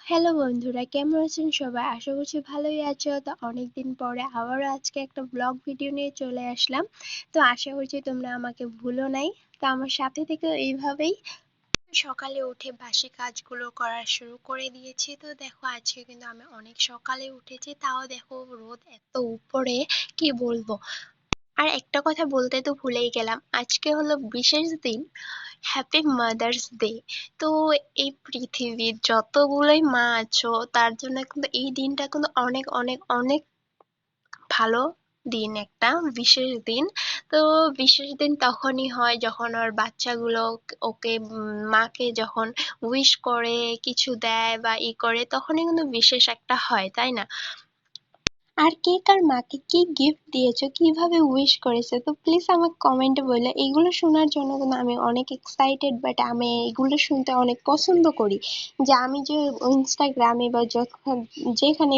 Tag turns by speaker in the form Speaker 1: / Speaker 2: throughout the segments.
Speaker 1: Hello বন্ধুরা, কেমন আছেন সবাই? আশা করছি ভালোই আছো। তো অনেকদিন পরে আবারও আজকে একটা ব্লগ ভিডিও নিয়ে চলে আসলাম। তো আশা করছি তোমরা আমাকে ভুলো নাই। তো আমার সাথে থেকে এইভাবেই সকালে উঠে বাসি কাজগুলো করা শুরু করে দিয়েছি। তো দেখো আজকে কিন্তু আমি অনেক সকালে উঠেছি, তাও দেখো রোদ এত উপরে, কি বলবো। আর একটা কথা বলতে তো ভুলেই গেলাম, আজকে হলো বিশেষ দিন, হ্যাপি মাদার্স ডে। তো এই পৃথিবীর যতগুলোই মা আছো তার জন্য কিন্তু এই দিনটা কিন্তু অনেক অনেক অনেক ভালো দিন, একটা বিশেষ দিন। তো বিশেষ দিন তখনই হয় যখন ওর বাচ্চাগুলো ওকে মাকে যখন উইশ করে, কিছু দেয় বা করে, তখনই কিন্তু বিশেষ একটা হয়, তাই না? আর কে কার মাকে কি গিফট দিয়েছো, কিভাবে উইশ করেছো, তো প্লিজ আমাকে কমেন্টে বলো। এইগুলো শোনার জন্য কিন্তু আমি অনেক এক্সাইটেড, বাট আমি এগুলো শুনতে অনেক পছন্দ করি। যে আমি যে ইনস্টাগ্রামে বা যেখানে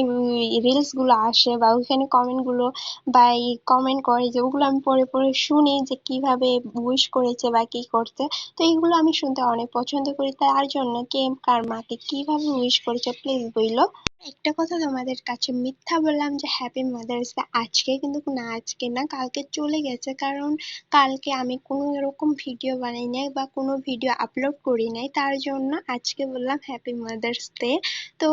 Speaker 1: রিলস গুলো আসে বা ওইখানে কমেন্ট গুলো বা কমেন্ট করে, যে ওগুলো আমি পড়ে পড়ে শুনি যে কিভাবে উইশ করেছে বা কি করছে। তো এইগুলো আমি শুনতে অনেক পছন্দ করি, তার জন্য কে কার মাকে কিভাবে উইশ করেছে প্লিজ বইলো। একটা কথা তোমাদের কাছে মিথ্যা বললাম যে হ্যাপি মাদার্স ডে আজকে, কিন্তু না, আজকে না, কালকে চলে গেছে। কারণ কালকে আমি কোনো এরকম ভিডিও বানাই নাই বা কোনো ভিডিও আপলোড করি নাই, তার জন্য আজকে বললাম হ্যাপি মাদার্স ডে। তো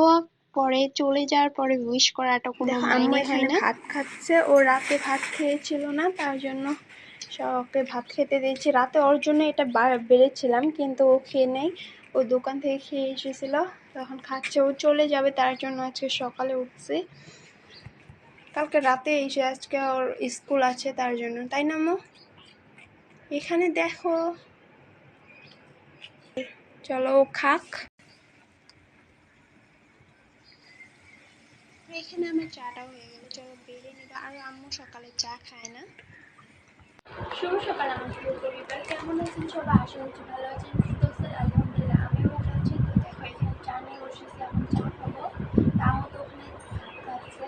Speaker 1: পরে চলে যাওয়ার পরে উইশ করাটা কোনো
Speaker 2: দেখো আম্মু
Speaker 1: মাইনে হয়
Speaker 2: এখানে
Speaker 1: না।
Speaker 2: ভাত খাচ্ছে, ও রাতে ভাত খেয়েছিল না, তার জন্য ওকে ভাত খেতে দিয়েছি। রাতে ওর জন্য এটা বেড়েছিলাম, কিন্তু ও খেয়ে নেই। ও দোকান থেকে খেয়ে এসেছিল, তখন খাচ্ছে। ও চলে যাবে, তার জন্য আজকে সকালে উঠছে। কালকে রাতে এসে, আজকে ওর স্কুল আছে তার জন্য, তাই না আম্মু? এখানে দেখো, চলো ও খাক।
Speaker 1: এখানে আমার চাটা হয়ে গেল, চলো বেড়ে নিবা। আর আম্মু সকালে চা খায় না।
Speaker 2: শুভ সকাল আমার প্রিয় পরিবার, কেমন আছেন সবাই? আশা করছি ভালো আছেন, সুস্থ আছেন। আলহামদুলিল্লাহ আমিও ভালো আছি। তো দেখো এখানে চা নিয়ে বসেছি, এখন চা খাবো। তাও তো ওখানে খাচ্ছে।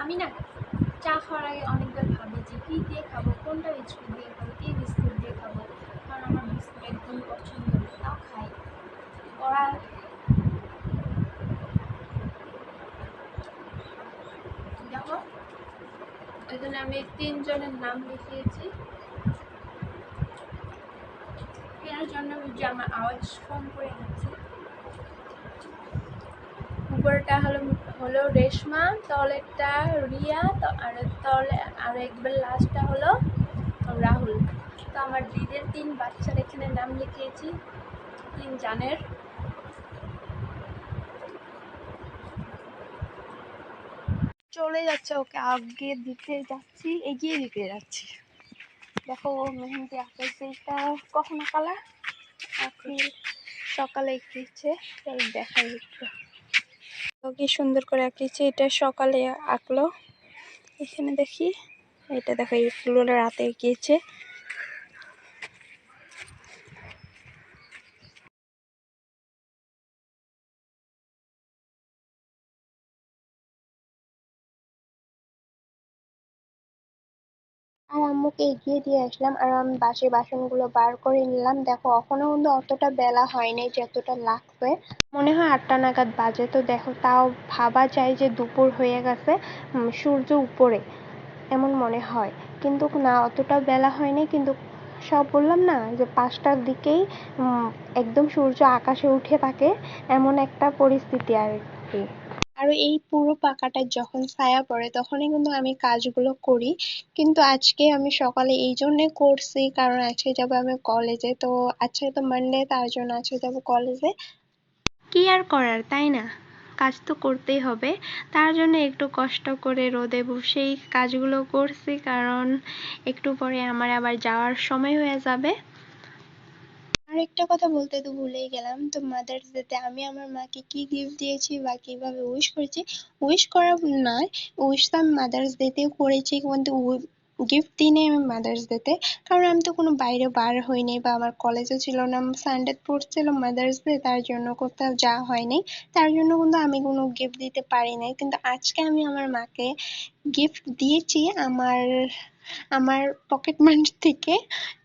Speaker 2: আমি না চা খাওয়ার আগে অনেকবার ভাবি যে কী দিয়ে খাবো, কোনটা বিস্কুট দিয়ে খাবো, কী বিস্কুট দিয়ে খাবো। কারণ আমার বিস্কুট একদম পছন্দ না, তাও খাই। ওরা দেখো, এখানে আমি 3 জনের নাম লিখিয়েছি। কেনার জন্য যে আমার আওয়াজ কম করে যাচ্ছে। উপরটা হলো রেশমা, তলেরটা রিয়া, আর একবার লাস্টটা হলো রাহুল। তো আমার দিদির 3 বাচ্চার এখানে নাম লিখিয়েছি, 3 জানের। চলে যাচ্ছে, ওকে এগিয়ে দিতে যাচ্ছি। দেখো ও মেহেন্দি আঁকাইছে, এটা কখন আঁকালা? সকালে এঁকেছে, দেখাই একটু। কি সুন্দর করে আঁকিয়েছে, এটা সকালে আঁকলো। এখানে দেখি, এটা দেখো এই ফুলগুলো রাতে এঁকেছে।
Speaker 1: আর আম্মুকে এগিয়ে দিয়ে আসলাম, আর আমি বাসনগুলো বার করে নিলাম। দেখো এখনো কিন্তু অতটা বেলা হয়নি যতটা লাগবে, মনে হয় 8টা নাগাদ বাজে। তো দেখো তাও ভাবা যায় যে দুপুর হয়ে গেছে, সূর্য উপরে এমন মনে হয়, কিন্তু না, অতটা বেলা হয়নি। কিন্তু সব বললাম না যে 5টার দিকেই একদম সূর্য আকাশে উঠে থাকে, এমন একটা পরিস্থিতি আর কি। আর এই পুরো পাকাটা যখন ছায়া পড়ে তখনই কিন্তু আমি কাজগুলো করি। কিন্তু আজকে আমি সকালে এই জন্যে করছি কারণ আজকে যাবো আমি কলেজে। তো আজকে তো মানডে, তার জন্য আজকে যাবো কলেজে। কি আর করার, তাই না? কাজ তো করতেই হবে, তার জন্য একটু কষ্ট করে রোদে বসেই কাজগুলো করছি, কারণ একটু পরে আমার আবার যাওয়ার সময় হয়ে যাবে। আর একটা কথা বলতে তো ভুলেই গেলাম, তো মাদার্স ডেতে আমি আমার মাকে কি গিফট দিয়েছি বা কিভাবে উইশ করেছি, উইশ করা নয়, উইশ তো আমি মাদার্স ডেতেও করেছি, কিন্তু গিফট দিই নাই আমি মাদার্স ডেতে, কারণ আমি তো কোনো বাইরে বার হইনি বা আমার কলেজও ছিল না, সানডে পড়ছিল মাদার্স ডে, তার জন্য কোথাও যাওয়া হয়নি, তার জন্য কিন্তু আমি কোনো গিফট দিতে পারি নাই। কিন্তু আজকে আমি আমার মাকে গিফট দিয়েছি আমার আমার পকেট মানি থেকে।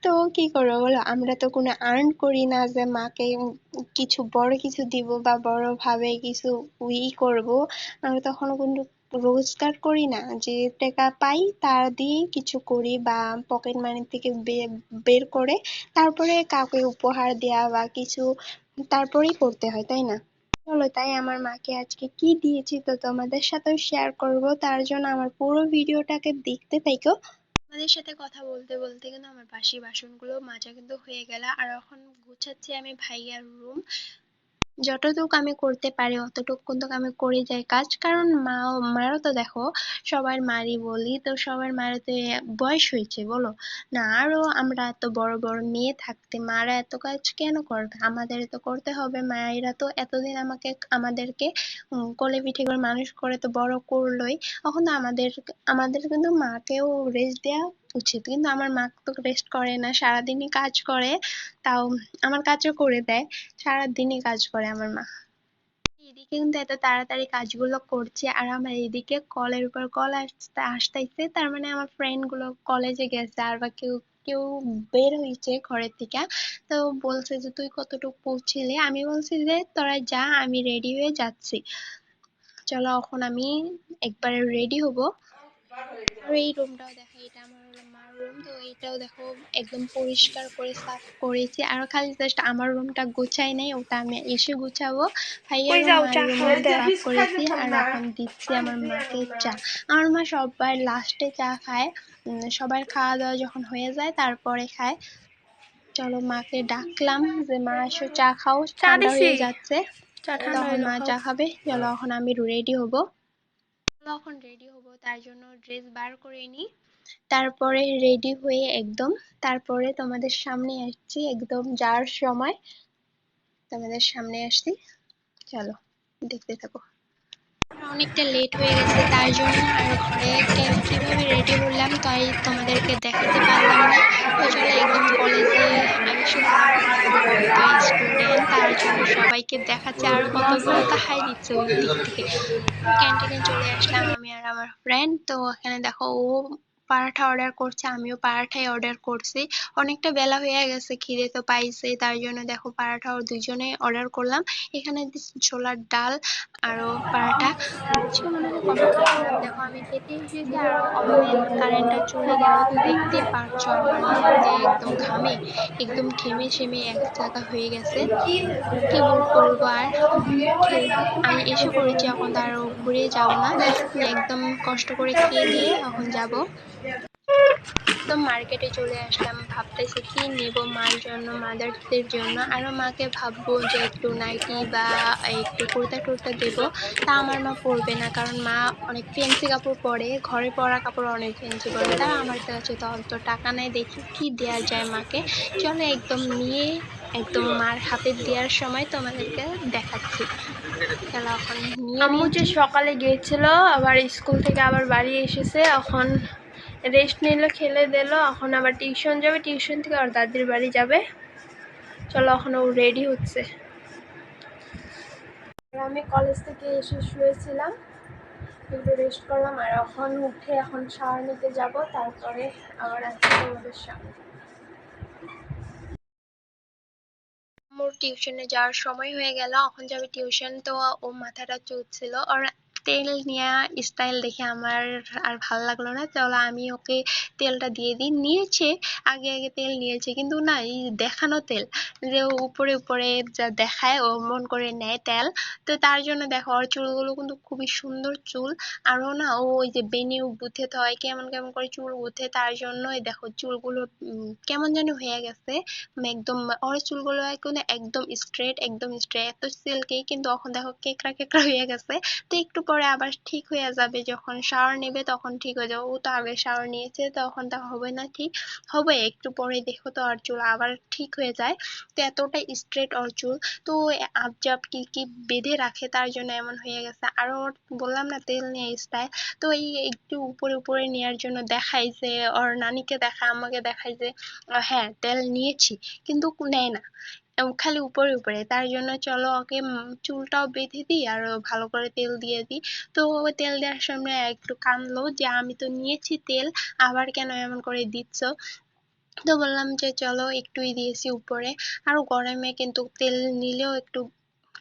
Speaker 1: তো কি করবো বলো, আমরা তো কোনো আর্ন করি না যে মাকে কিছু বড় কিছু দিব বা বড় ভাবে কিছু করব। আমরা তখন কিন্তু রোজগার করি না, যে টাকা পাই তার দিয়েই কিছু করি বা পকেট মানি থেকে বের করে তারপরে কাউকে উপহার দেয়া বা কিছু তারপরেই করতে হয়, তাই না? চলো, তাই আমার মাকে আজকে কি দিয়েছি তো তোমাদের সাথেও শেয়ার করব, তার জন্য আমার পুরো ভিডিওটাকে দেখতে থাকো। তোমাদের সাথে কথা বলতে বলতে কিন্তু আমার বাসি বাসনগুলো মাজা কিন্তু হয়ে গেল, আর এখন গুছাচ্ছি আমি ভাইয়ার রুম। যতটুকু আমি করতে পারি অতটুকু কিন্তু আমি করে যাই কাজ, কারণ মারও তো দেখো, সবার মারই বলি তো, সবার মারও তো বয়স হয়েছে বলো না, আরো আমরা এত বড় বড় মেয়ে থাকতে মারা এত কাজ কেন করবে, আমাদের তো করতে হবে। মায়েরা তো এতদিন আমাদেরকে কোলে পিঠে করে মানুষ করে তো বড় করলোই, এখন তো আমাদের আমাদের কিন্তু মাকেও রেস্ট দেওয়া উচিত। কিন্তু আমার মা তো রেস্ট করে না, সারাদিনই কাজ করে, তাও আমার কাজও করে দেয়, সারাদিনই কাজ করে আমার মা। এদিকে কিন্তু এত তাড়াতাড়ি কাজগুলো করছে আর আমার এদিকে কলের উপর কল আসতেছে, তার মানে আমার ফ্রেন্ড গুলো কলেজে গেছে আর বা কেউ কেউ বের হয়েছে ঘরের থেকে। তো বলছে যে তুই কতটুকু পৌঁছিলি, আমি বলছি যে তোরা যা, আমি রেডি হয়ে যাচ্ছি। চলো এখন আমি একবারে রেডি হব। আর এই রুমটাও দেখো, এটা আমার হলো মার রুম, তো এটাও দেখো একদম পরিষ্কার করে সাফ করেছি, আর খালি জাস্ট আমার রুমটা গোছাই নাই, ওটা আমি এসে গুছাবো। ভাইয়ার
Speaker 2: কই
Speaker 1: রুম
Speaker 2: যাও
Speaker 1: মার
Speaker 2: চা
Speaker 1: রুম
Speaker 2: খাওয়াতে?
Speaker 1: সাফ করেছি, আর এখন দিচ্ছি আমার মাকে চা। আমার মা সবার লাস্টে চা খায়, সবার খাওয়া দাওয়া যখন হয়ে যায় তারপরে খায়। চলো মাকে ডাকলাম যে মা এসো চা খাও,
Speaker 2: চা
Speaker 1: ঠান্ডা
Speaker 2: দিছি,
Speaker 1: হয়ে যাচ্ছে।
Speaker 2: চা ঠান্ডা
Speaker 1: তখন
Speaker 2: হইলো,
Speaker 1: মা
Speaker 2: খাও।
Speaker 1: চা খাবে। চলো এখন আমি রেডি হব। এখন রেডি হব, তার জন্য ড্রেস বার করে নিই, তারপরে রেডি হয়ে একদম তারপরে তোমাদের সামনে আসছি, একদম যাওয়ার সময় তোমাদের সামনে আসছি। চলো দেখতে থাকো। অনেকটা লেট হয়ে গেছে, তার জন্য আর ঘরে কিভাবে রেডি হলাম তাই তোমাদেরকে দেখাতে পারলাম না। তো চলো একদম কলেজে আমি শুধু কত স্টুডেন্ট, তার জন্য সবাইকে দেখাচ্ছে আর কতগুলো তো হাই দিচ্ছে ওই দিক থেকে। ক্যান্টিনে চলে আসলাম আমি আর আমার ফ্রেন্ড, তো এখানে দেখো ও পারাঠা অর্ডার করছে, আমিও পারাঠাই অর্ডার করছি। অনেকটা বেলা হয়ে গেছে, খিদে তো পাইছে, তার জন্য দেখো পারাঠাও দুইজনে অর্ডার করলাম। এখানে ছোলার ডাল আরো পারাঠা। আজকে মনে হয় কপালটা খারাপ, দেখো আমি খেতে এসেছি আর ওভাবেন কারেন্টটা চলে গেল, তো দেখতে পারছো আমার মুখ দিয়ে একদম ঘামে, একদম ঘেমে সেমে এক জায়গা হয়ে গেছে। কি করবো আর, আমি এসে পড়েছি, এখন তো আর ঘুরে যাব না, একদম কষ্ট করে খেয়ে দিয়ে এখন যাব। একদম মার্কেটে চলে আসলাম, ভাবতেছি কি নেব মার জন্য, মাদারদের জন্য। আরো মাকে ভাববো যে একটু নাইটি বা একটু কুর্তা টুর্তা দেবো, তা আমার মা পরবে না, কারণ মা অনেক ফ্যান্সি কাপড় পরে, ঘরে পরা কাপড় অনেক ফ্যান্সি পরে, তারা আমার কাছে তো অত টাকা নাই, দেখি কি দেয়া যায় মাকে। চলো একদম নিয়ে একদম মার হাতে দেওয়ার সময় তোমাদেরকে দেখাচ্ছি। চলো এখন নিয়ে
Speaker 2: আম্মু যে
Speaker 1: নিয়েছি।
Speaker 2: সকালে গিয়েছিল, আবার স্কুল থেকে আবার বাড়ি এসেছে, এখন রেস্ট নিল, খেলে দিল, এখন আবার টিউশন যাবে, টিউশন থেকে আর দাদির বাড়ি যাবে। চলো এখন ও রেডি হচ্ছে। আমি কলেজ থেকে এসে শুয়েছিলাম, একটু রেস্ট করলাম, আর এখন উঠে এখন শাওয়ার নিতে যাব, তারপরে আবার আসবো তোমাদের সামনে।
Speaker 1: মোর টিউশনে যাওয়ার সময় হয়ে গেল, এখন যাবে টিউশন। তো ও মাথাটা চুলছিল, ওর তেল নেওয়া স্টাইল দেখে আমার আর ভাল লাগলো না, চলো আমি ওকে তেলটা দিয়ে দিই। নিয়েছে, আগে আগে তেল নিয়েছে, কিন্তু না এই দেখানো তেল, যে ও উপরে উপরে যা দেখায় ও মন করে নেয় তেল। তো তার জন্য দেখো ওর চুলগুলো কিন্তু খুবই সুন্দর চুল, আরো না ও ওই যে বেনি গুথাতে হয়, কেমন কেমন করে চুল গুথে, তার জন্যই দেখো চুলগুলো কেমন যেন হয়ে গেছে। একদম ওর চুলগুলো একদম স্ট্রেট, একদম স্ট্রেট, এত সিল্কি, কিন্তু এখন দেখো কেকড়া কেকড়া হয়ে গেছে। তো একটু পর পরে আবার ঠিক হয়ে যাবে, যখন শাওয়ার নেবে তখন ঠিক হয়ে যাবে। ও তো আগে শাওয়ার নিয়েছে, তখন তা হবে না, ঠিক হবে একটু পরে, দেখো তো ওর চুল আবার ঠিক হয়ে যায়। তো এতটা স্ট্রেট ওর চুল, তো আবজাব কি কি বেঁধে রাখে তার জন্য এমন হয়ে গেছে। আর ওর বললাম না তেল নিয়ে স্টাইল, তো এই একটু উপরে উপরে নেওয়ার জন্য দেখাই যে, ওর নানিকে দেখায়, আমাকে দেখায় যে হ্যাঁ তেল নিয়েছি, কিন্তু নেয় না, খালি উপরে উপরে। তার জন্য চলো ওকে চুলটাও বেঁধে দিই আর ভালো করে তেল দিয়ে দিই। তো ও তেল দেওয়ার সময় একটু কাঁদলো যে আমি তো নিয়েছি তেল, আবার কেন এমন করে দিচ্ছ। তো বললাম যে চলো একটুই দিয়েছি উপরে, আর গরমে কিন্তু তেল নিলেও একটু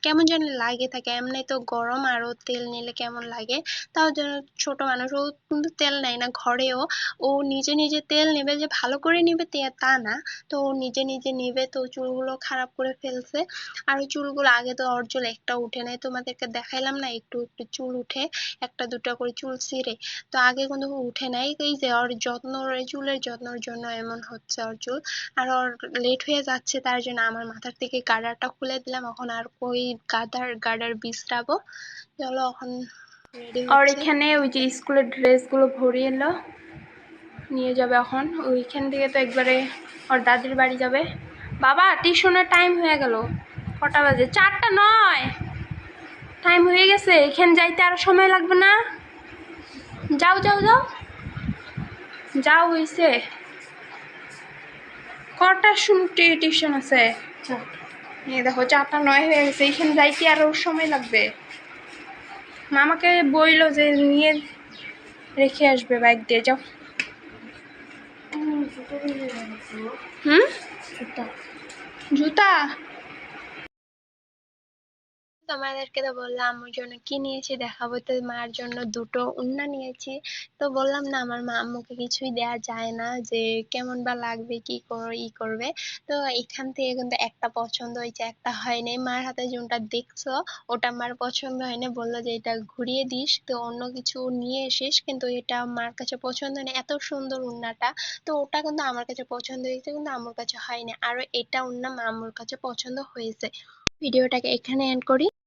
Speaker 1: কেমন যেন লাগে থাকে, এমনি তো গরম, আরো তেল নিলে কেমন লাগে। তাও যেন, ছোট মানুষ, ও কিন্তু তেল নেয় না ঘরেও, ও নিজে নিজে তেল নেবে যে ভালো করে নিবে তা না, তো ও নিজে নিজে নিবে, তো চুলগুলো খারাপ করে ফেলছে। আর ওই চুলগুলো আগে তো ওর চুল একটা উঠে নাই, তোমাদেরকে দেখাইলাম না, একটু একটু চুল উঠে, একটা দুটা করে চুল ছিঁড়ে, তো আগে কিন্তু উঠে নাই। এই যে ওর যত্ন, চুলের যত্নের জন্য এমন হচ্ছে ওর চুল। আর ওর লেট হয়ে যাচ্ছে, তার জন্য আমার মাথার থেকে গার্ডারটা খুলে দিলাম, এখন আর কই গার্ডার বিছরাবো। চলো এখন রেডি
Speaker 2: আর
Speaker 1: হচ্ছে।
Speaker 2: এখানে ওই যে স্কুলের ড্রেসগুলো ভরিয়ে এলো, নিয়ে যাবে এখন। ওইখান থেকে তো একবারে ওর দাদির বাড়ি যাবে। বাবা টিউশনের টাইম হয়ে গেল, কটা বাজে? 4:09, টাইম হয়ে গেছে, এখানে যাইতে আরো সময় লাগবে না? যাও যাও যাও যাও, হইছে। কটার সময় টিউশন আছে? এই দেখো 4:09 হয়ে গেছে, এখানে যাইতে আরো সময় লাগবে। মামাকে বইলো যে নিয়ে রেখে আসবে বাইক দিয়ে, যাও। হুম, জুতা?
Speaker 1: তোমাদেরকে তো বললাম আম্মুর জন্য কি নিয়েছি দেখাবো, তো মার জন্য দুটো ওড়না নিয়েছি। তো বললাম না আমার মা আম্মুকে কিছুই দেয়া যায় না, যে কেমন বা লাগবে, কি করবে। তো এখান থেকে কিন্তু একটা পছন্দ হয়েছে, একটা হয়নি। মার হাতে যেটা দেখছো ওটা মার পছন্দ হয়নি, বললো যে এটা ঘুরিয়ে দিস, তো অন্য কিছু নিয়ে এসিস, কিন্তু এটা মার কাছে পছন্দ নেই, এত সুন্দর ওড়নাটা। তো ওটা কিন্তু আমার কাছে পছন্দ হয়েছে, কিন্তু আম্মুর কাছে হয়নি। আর এটা ওড়না আম্মুর কাছে পছন্দ হয়েছে। ভিডিওটাকে এখানে এন্ড করি।